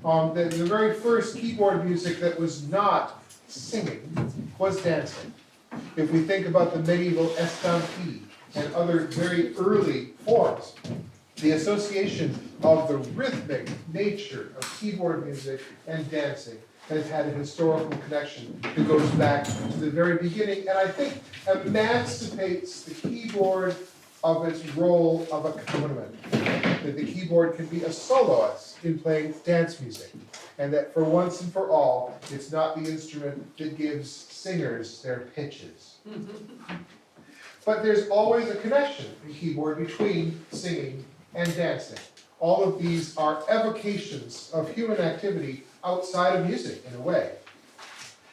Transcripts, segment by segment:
The very first keyboard music that was not singing was dancing. If we think about the medieval estampie and other very early forms, the association of the rhythmic nature of keyboard music and dancing has had a historical connection that goes back to the very beginning, and I think emancipates the keyboard of its role of accompaniment. That the keyboard can be a soloist in playing dance music, and that for once and for all, it's not the instrument that gives singers their pitches. But there's always a connection in keyboard between singing and dancing. All of these are evocations of human activity outside of music, in a way.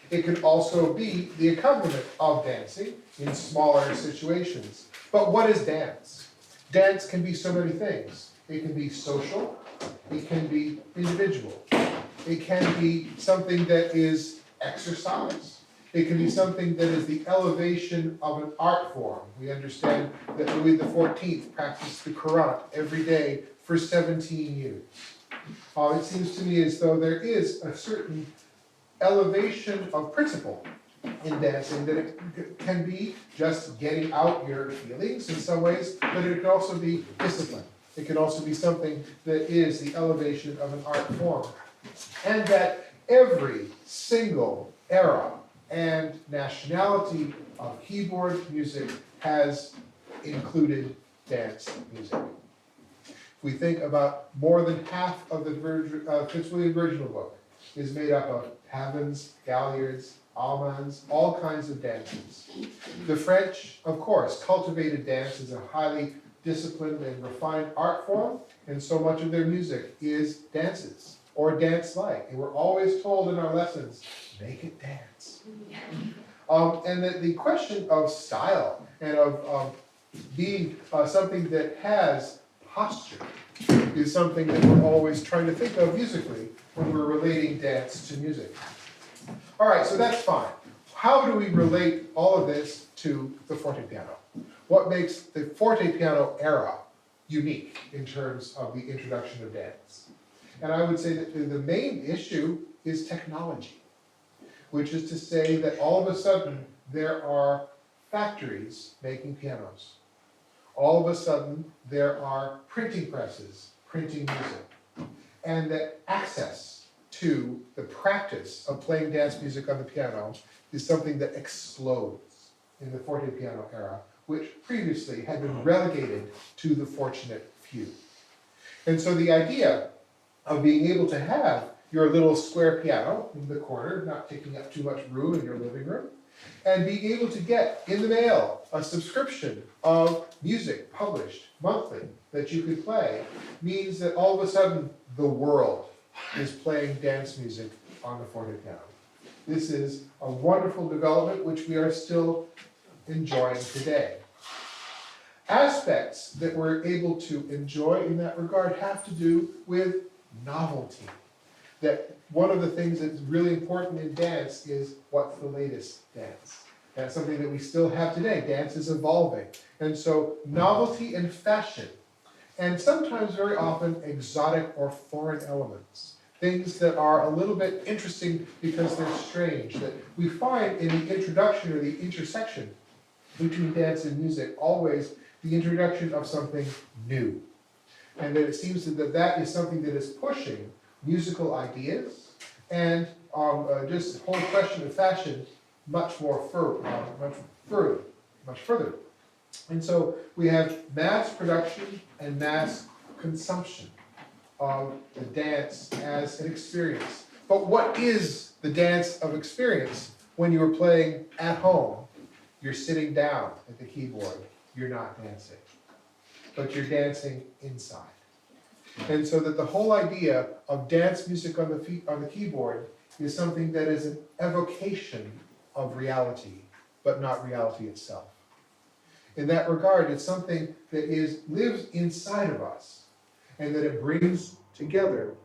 It can also be the accompaniment of dancing in smaller situations. But what is dance? Dance can be so many things. It can be social, it can be individual, it can be something that is exercise, it can be something that is the elevation of an art form. We understand that Louis XIV practiced the Quran every day for 17 years. It seems to me as though there is a certain elevation of principle in dancing, that it can be just getting out your feelings in some ways, but it can also be discipline. It can also be something that is the elevation of an art form. And that every single era and nationality of keyboard music has included dance music. If we think about more than half of the Fitzwilliam Virginal book is made up of pavans, galliards, allemans, all kinds of dances. The French, of course, cultivated dance as a highly disciplined and refined art form, and so much of their music is dances, or dance-like. And we're always told in our lessons, make it dance. And that the question of style and of being something that has posture is something that we're always trying to think of musically when we're relating dance to music. All right, so that's fine. How do we relate all of this to the forte piano? What makes the forte piano era unique in terms of the introduction of dance? And I would say that the main issue is technology, which is to say that all of a sudden there are factories making pianos. All of a sudden there are printing presses printing music. And that access to the practice of playing dance music on the piano is something that explodes in the forte piano era, which previously had been relegated to the fortunate few. And so the idea of being able to have your little square piano in the corner, not taking up too much room in your living room, and being able to get in the mail a subscription of music published monthly that you could play means that all of a sudden the world is playing dance music on the forte piano. This is a wonderful development which we are still enjoying today. Aspects that we're able to enjoy in that regard have to do with novelty. That one of the things that's really important in dance is what's the latest dance. That's something that we still have today. Dance is evolving. And so novelty and fashion, and sometimes very often exotic or foreign elements. Things that are a little bit interesting because they're strange, that we find in the introduction or the intersection between dance and music, always the introduction of something new. And that it seems that that is something that is pushing musical ideas and just the whole question of fashion much further. And so we have mass production and mass consumption of the dance as an experience. But what is the dance of experience when you are playing at home? You're sitting down at the keyboard, you're not dancing, but you're dancing inside. And so that the whole idea of dance music on the keyboard is something that is an evocation of reality, but not reality itself. In that regard, it's something that lives inside of us, and that it brings together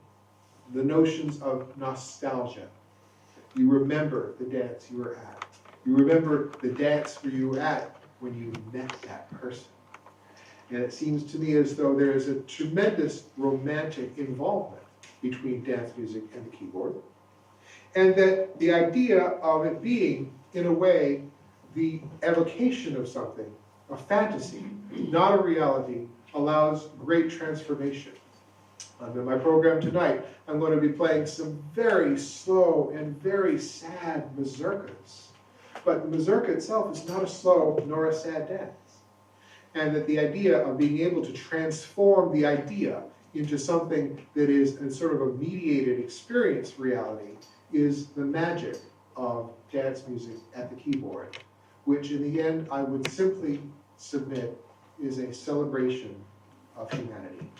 the notions of nostalgia. You remember the dance you were at. You remember the dance where you were at when you met that person. And it seems to me as though there is a tremendous romantic involvement between dance music and the keyboard. And that the idea of it being, in a way, the evocation of something, a fantasy, not a reality, allows great transformation. In my program tonight, I'm going to be playing some very slow and very sad mazurkas. But the mazurka itself is not a slow nor a sad dance. And that the idea of being able to transform the idea into something that is a sort of a mediated experience reality is the magic of dance music at the keyboard, which in the end I would simply submit is a celebration of humanity.